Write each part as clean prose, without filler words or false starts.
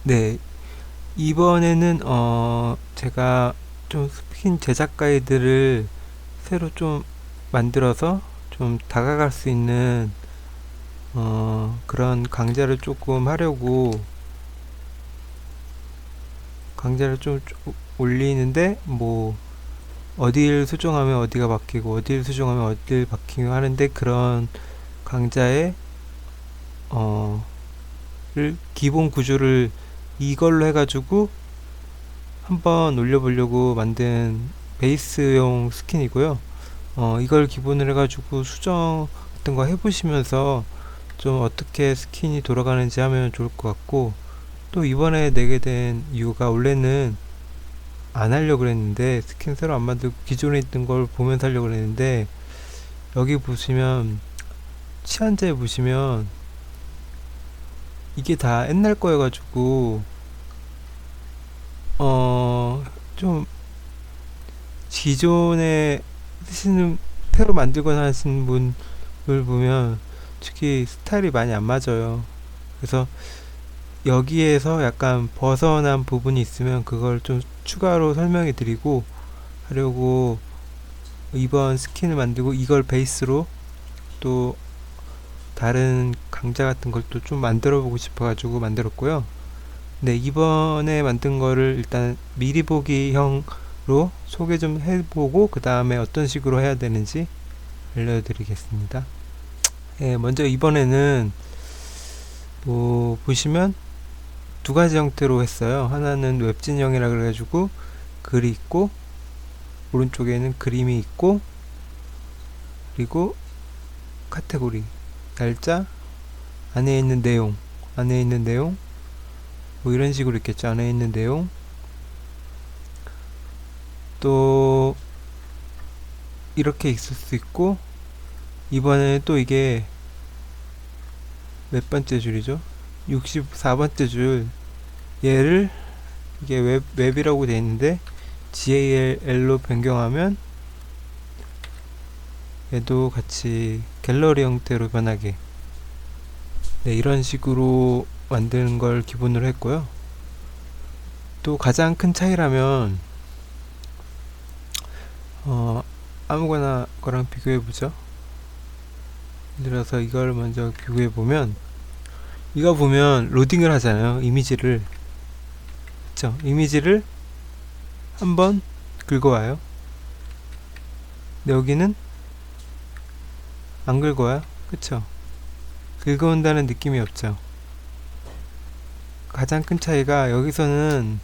네, 이번에는 제가 좀 스킨 제작 가이드를 새로 좀 만들어서 좀 다가갈 수 있는 그런 강좌를 조금 하려고 강좌를 좀 올리는데, 뭐 어딜 수정하면 어디가 바뀌고 어딜 수정하면 어딜 바뀌고 하는데, 그런 강좌의 어, 기본 구조를 이걸로 해가지고 한번 올려보려고 만든 베이스용 스킨이고요. 이걸 기본으로 해가지고 수정 같은 거 해보시면서 좀 어떻게 스킨이 돌아가는지 하면 좋을 것 같고, 또 이번에 내게 된 이유가, 원래는 안 하려고 그랬는데, 스킨 새로 안 만들고 기존에 있던 걸 보면서 하려고 그랬는데, 여기 보시면 치환자에 보시면 이게 다 옛날 거여가지고 좀 기존에 쓰시는, 새로 만들거나 하시는 분을 보면 특히 스타일이 많이 안 맞아요. 그래서 여기에서 약간 벗어난 부분이 있으면 그걸 좀 추가로 설명해 드리고 하려고 이번 스킨을 만들고, 이걸 베이스로 또 다른 강좌 같은 걸 또 좀 만들어 보고 싶어 가지고 만들었고요. 네, 이번에 만든 거를 일단 미리 보기 형으로 소개 좀 해보고, 그 다음에 어떤 식으로 해야 되는지 알려드리겠습니다. 예, 먼저 이번에는 뭐 보시면 두 가지 형태로 했어요. 하나는 웹진형이라 그래가지고 글이 있고, 오른쪽에는 그림이 있고, 그리고 카테고리, 날짜, 안에 있는 내용, 뭐 이런 식으로 있겠죠. 안에 있는 내용. 또 이렇게 있을 수 있고, 이번에는 또 이게 몇 번째 줄이죠? 64번째 줄. 얘를, 이게 웹이라고 되어 있는데 GAL로 변경하면 얘도 같이 갤러리 형태로 변하게, 네, 이런 식으로 만드는 걸 기본으로 했고요. 또 가장 큰 차이라면 아무거나 거랑 비교해 보죠. 예를 들어서 이걸 먼저 비교해 보면, 이거 보면 로딩을 하잖아요. 이미지를. 그쵸? 이미지를 한번 긁어와요. 근데 여기는 안 긁어와요. 그쵸? 긁어온다는 느낌이 없죠. 가장 큰 차이가, 여기서는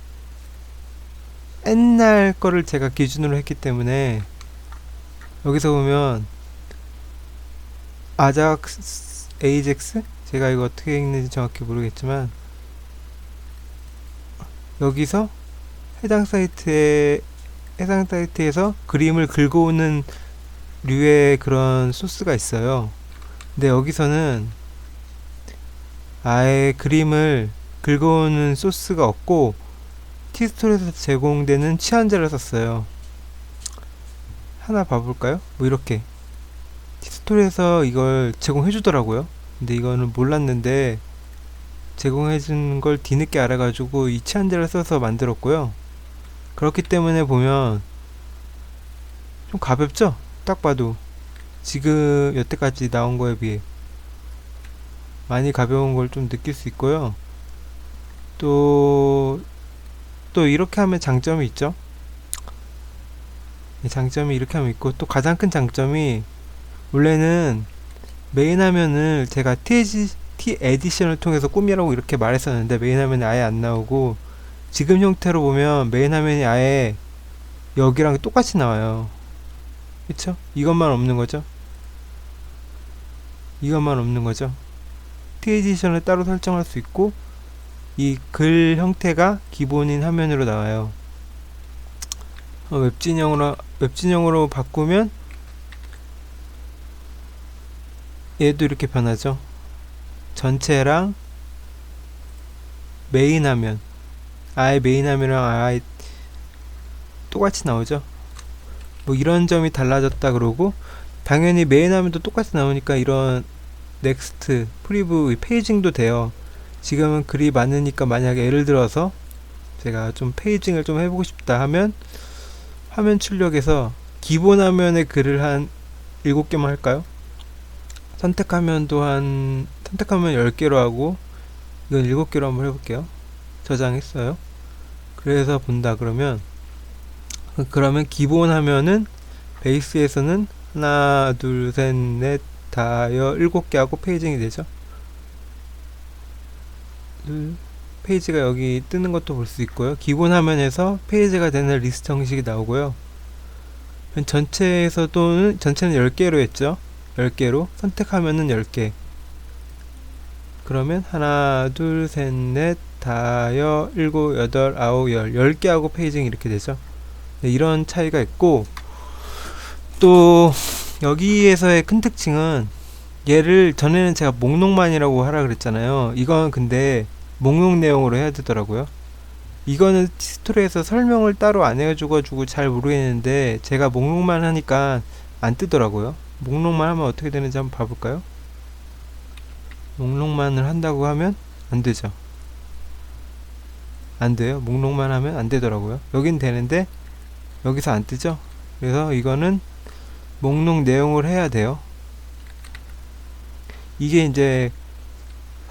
옛날 거를 제가 기준으로 했기 때문에, 여기서 보면 아작스 에이젝스? 제가 이거 어떻게 읽는지 정확히 모르겠지만, 여기서 해당 사이트에서 그림을 긁어오는 류의 그런 소스가 있어요. 근데 여기서는 아예 그림을 긁어오는 소스가 없고, 티스토리에서 제공되는 치환자를 썼어요. 하나 봐볼까요? 뭐 이렇게 티스토리에서 이걸 제공해주더라고요. 근데 이거는 몰랐는데 제공해주는 걸 뒤늦게 알아가지고 이 치환자를 써서 만들었고요. 그렇기 때문에 보면 좀 가볍죠? 딱 봐도 지금 여태까지 나온 거에 비해 많이 가벼운 걸 좀 느낄 수 있고요. 또 이렇게 하면 장점이 있죠. 장점이 이렇게 하면 있고, 또 가장 큰 장점이, 원래는 메인 화면을 제가 T 에디션을 통해서 꾸미라고 이렇게 말했었는데 메인 화면이 아예 안 나오고, 지금 형태로 보면 메인 화면이 아예 여기랑 똑같이 나와요. 그쵸? 이것만 없는 거죠. 이것만 없는 거죠. T 에디션을 따로 설정할 수 있고, 이 글 형태가 기본인 화면으로 나와요. 웹진형으로 바꾸면 얘도 이렇게 변하죠. 전체랑 메인 화면, 아예 메인 화면이랑 아예 똑같이 나오죠. 뭐 이런 점이 달라졌다 그러고, 당연히 메인 화면도 똑같이 나오니까 이런 넥스트, 프리뷰, 페이징도 돼요. 지금은 글이 많으니까 만약에 예를 들어서 제가 좀 페이징을 좀 해보고 싶다 하면 화면 출력에서 기본 화면에 글을 한 7개만 할까요? 선택하면 10개로 하고 이건 7개로 한번 해볼게요. 저장했어요. 그래서 본다 그러면 기본 화면은 베이스에서는 하나 둘 셋 넷 다여 7개 하고 페이징이 되죠. 페이지가 여기 뜨는 것도 볼 수 있고요. 기본 화면에서 페이지가 되는 리스트 형식이 나오고요. 전체는 10개로 했죠. 10개로 선택하면은 10개. 그러면 하나 둘 셋 넷 다여 일곱 여덟 아홉 10개 하고 페이징이 이렇게 되죠. 네, 이런 차이가 있고, 또 여기에서의 큰 특징은 얘를 전에는 제가 목록만이라고 하라 그랬잖아요. 이건 근데 목록 내용으로 해야 되더라고요. 이거는 스토리에서 설명을 따로 안 해가지고 잘 모르겠는데 제가 목록만 하니까 안 뜨더라고요. 목록만 하면 어떻게 되는지 한번 봐볼까요? 목록만을 한다고 하면 안 되죠. 안 돼요. 목록만 하면 안 되더라고요. 여긴 되는데 여기서 안 뜨죠. 그래서 이거는 목록 내용을 해야 돼요. 이게 이제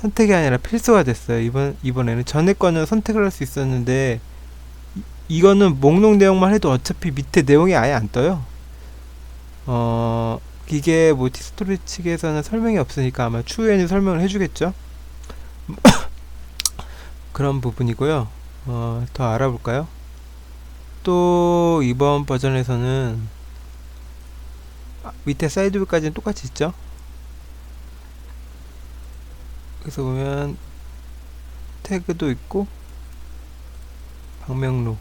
선택이 아니라 필수가 됐어요. 이번에는 전에 거는 선택을 할 수 있었는데 이거는 목록 내용만 해도 어차피 밑에 내용이 아예 안 떠요. 이게 뭐 티스토리 측에서는 설명이 없으니까 아마 추후에는 설명을 해주겠죠. 그런 부분이고요. 더 알아볼까요? 또 이번 버전에서는 밑에 사이드뷰까지는 똑같이 있죠. 그래서 보면 태그도 있고 방명록도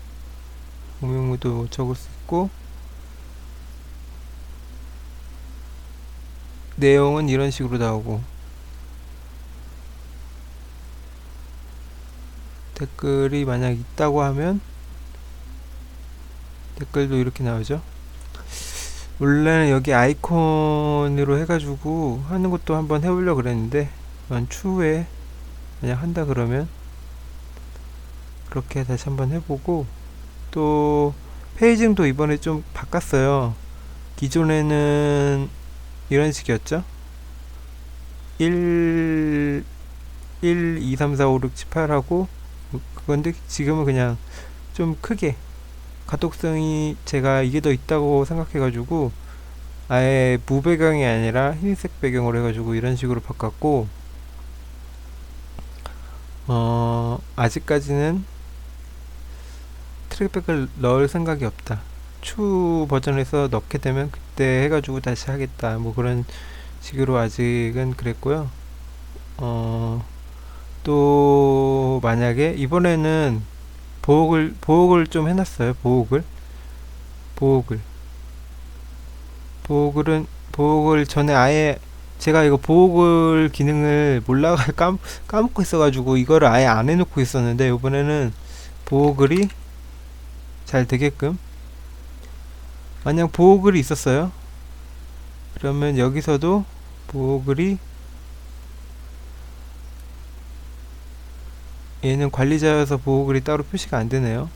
적을 수 있고, 내용은 이런 식으로 나오고, 댓글이 만약 있다고 하면 댓글도 이렇게 나오죠. 원래는 여기 아이콘으로 해가지고 하는 것도 한번 해보려고 그랬는데 추후에 만약 한다 그러면 그렇게 다시 한번 해보고, 또 페이징도 이번에 좀 바꿨어요. 기존에는 이런 식이었죠. 1, 2, 3, 4, 5, 6, 7, 8 하고 그건데 지금은 그냥 좀 크게, 가독성이 제가 이게 더 있다고 생각해가지고 아예 무배경이 아니라 흰색 배경으로 해가지고 이런 식으로 바꿨고, 아직까지는 트랙백을 넣을 생각이 없다. 추후 버전에서 넣게 되면 그때 해가지고 다시 하겠다, 뭐 그런 식으로 아직은 그랬고요. 또 만약에 이번에는 보호글 좀 해놨어요. 보호글 전에 아예 제가 이거 보호글 기능을 몰라가 까먹고 있어가지고 이거를 아예 안 해놓고 있었는데, 이번에는 보호글이 잘 되게끔, 만약 보호글이 있었어요 그러면 여기서도 보호글이, 얘는 관리자여서 보호글이 따로 표시가 안 되네요.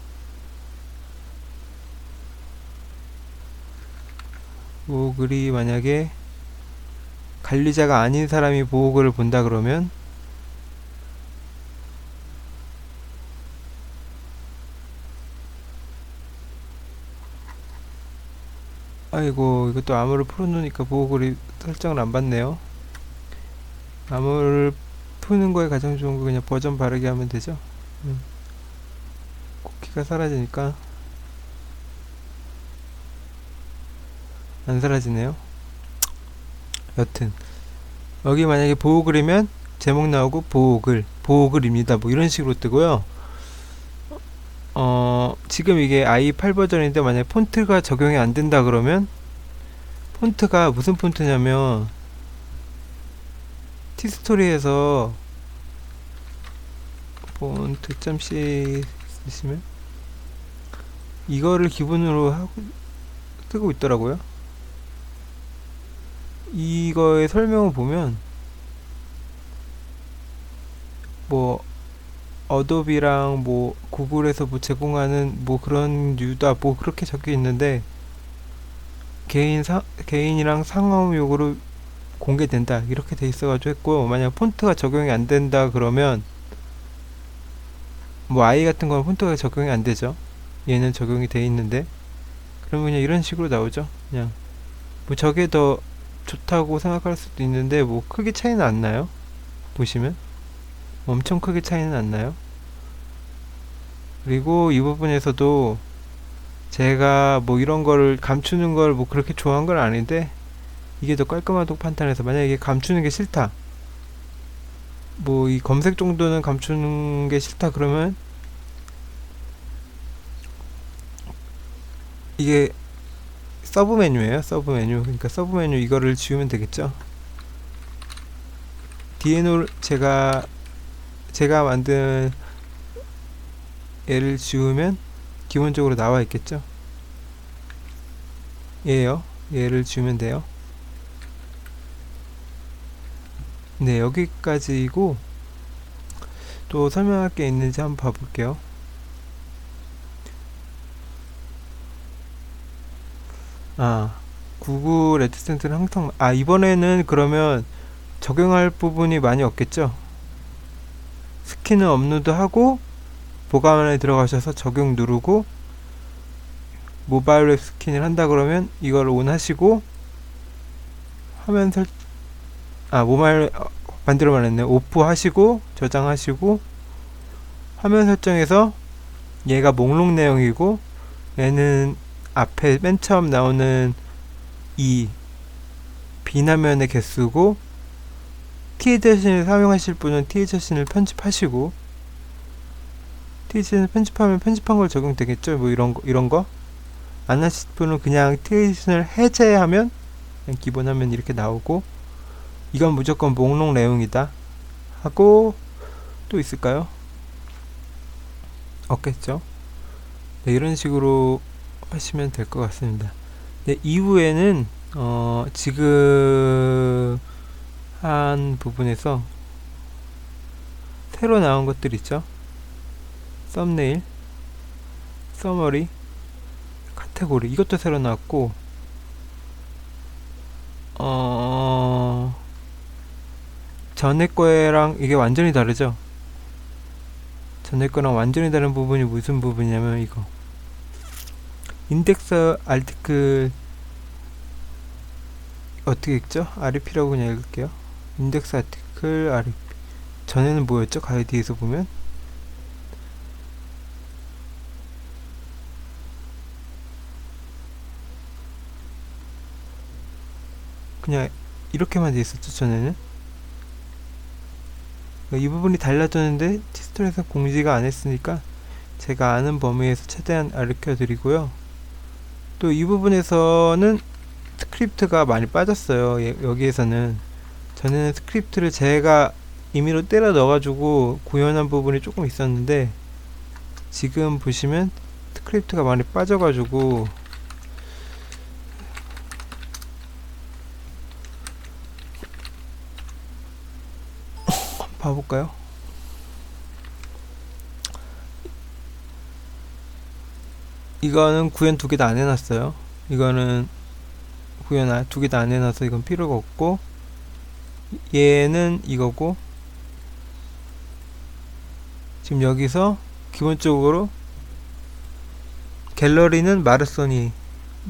보호글이 만약에 관리자가 아닌 사람이 보호글을 본다 그러면 아이고, 이것도 암호를 풀어놓으니까 보호글이 설정을 안 받네요. 암호를 푸는 거에 가장 좋은 거 그냥 버전 바르게 하면 되죠. 쿠키가 사라지니까 안 사라지네요. 여튼 여기 만약에 보호글이면 제목 나오고 보호글입니다, 뭐 이런 식으로 뜨고요. 지금 이게 i8 버전인데 만약에 폰트가 적용이 안 된다 그러면, 폰트가 무슨 폰트냐면 티스토리에서 폰트.c 쓰시면 이거를 기본으로 하고 뜨고 있더라고요. 이거의 설명을 보면 뭐 어도비랑 뭐 구글에서 뭐 제공하는 뭐 그런 류다 뭐 그렇게 적혀 있는데 개인이랑 상호용으로 공개된다 이렇게 돼 있어가지고 했고, 만약 폰트가 적용이 안 된다 그러면 뭐 아이 같은 건 폰트가 적용이 안 되죠. 얘는 적용이 돼 있는데, 그러면 그냥 이런 식으로 나오죠. 그냥 뭐 저게 더 좋다고 생각할 수도 있는데 뭐 크게 차이는 안 나요. 보시면 엄청 크게 차이는 안 나요. 그리고 이 부분에서도 제가 뭐 이런 거를 감추는 걸 뭐 그렇게 좋아한 건 아닌데, 이게 더 깔끔하다고 판단해서, 만약에 이게 감추는 게 싫다, 뭐 이 검색 정도는 감추는 게 싫다 그러면 이게 서브 메뉴예요. 서브 메뉴. 그러니까 서브 메뉴 이거를 지우면 되겠죠. DNO 제가 만든 얘를 지우면 기본적으로 나와 있겠죠. 얘요. 얘를 지우면 돼요. 네, 여기까지고, 또 설명할 게 있는지 한번 봐볼게요. 구글 애드센스는 항상, 이번에는 그러면 적용할 부분이 많이 없겠죠. 스킨을 업로드하고 보관에 들어가셔서 적용 누르고 모바일 웹 스킨을 한다 그러면 이걸 온 하시고, 화면 모바일 만들어만 했네. 오프 하시고 저장하시고, 화면 설정에서 얘가 목록 내용이고 얘는 앞에 맨 처음 나오는 이 비나면의 개수고, THC를 사용하실 분은 THC를 편집하시고, THC를 편집하면 편집한 걸 적용되겠죠. 뭐 이런 거 안 하실 분은 그냥 THC를 해제하면 그냥 기본 화면 이렇게 나오고, 이건 무조건 목록 내용이다 하고, 또 있을까요? 없겠죠. 네, 이런 식으로 하시면 될 것 같습니다. 네, 이후에는 지금 한 부분에서 새로 나온 것들 있죠. 썸네일, 서머리, 카테고리, 이것도 새로 나왔고, 전에 거랑 이게 완전히 다르죠. 전에 거랑 완전히 다른 부분이 무슨 부분이냐면 이거 인덱스 아티클, 어떻게 읽죠? REP라고 그냥 읽을게요. 인덱스 아티클 REP. 전에는 뭐였죠? 가이드에서 보면 그냥 이렇게만 돼 있었죠. 전에는 이 부분이 달라졌는데 티스토리에서 공지가 안 했으니까 제가 아는 범위에서 최대한 알려 드리고요. 또 이 부분에서는 스크립트가 많이 빠졌어요. 여기에서는 전에는 스크립트를 제가 임의로 때려 넣어가지고 구현한 부분이 조금 있었는데, 지금 보시면 스크립트가 많이 빠져가지고 봐볼까요? 이거는 구현 두 개 다 안 해놨어요. 이거는 구현 두 개 다 안 해놔서 이건 필요가 없고, 얘는 이거고, 지금 여기서 기본적으로 갤러리는 마소니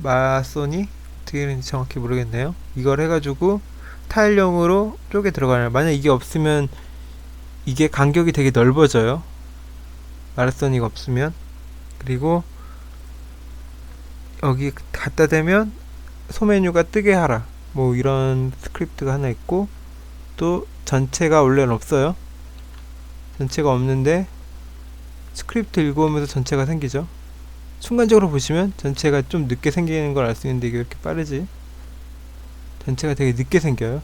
어떻게 이런지 정확히 모르겠네요. 이걸 해가지고 타일형으로 쪼개 들어가요. 만약 이게 없으면 이게 간격이 되게 넓어져요. 마라소니가 없으면. 그리고 여기 갖다 대면 소메뉴가 뜨게 하라, 뭐 이런 스크립트가 하나 있고, 또 전체가 원래는 없어요. 전체가 없는데 스크립트 읽어오면서 전체가 생기죠. 순간적으로 보시면 전체가 좀 늦게 생기는 걸 알 수 있는데, 이게 왜 이렇게 빠르지? 전체가 되게 늦게 생겨요.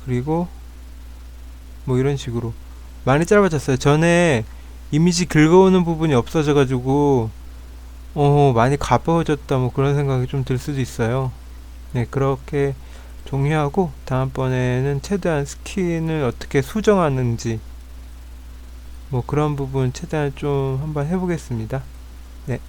그리고 뭐 이런 식으로 많이 짧아졌어요. 전에 이미지 긁어오는 부분이 없어져 가지고 많이 가벼워졌다 뭐 그런 생각이 좀 들 수도 있어요. 네, 그렇게 종료하고 다음번에는 최대한 스킨을 어떻게 수정하는지 뭐 그런 부분 최대한 좀 한번 해보겠습니다. 네.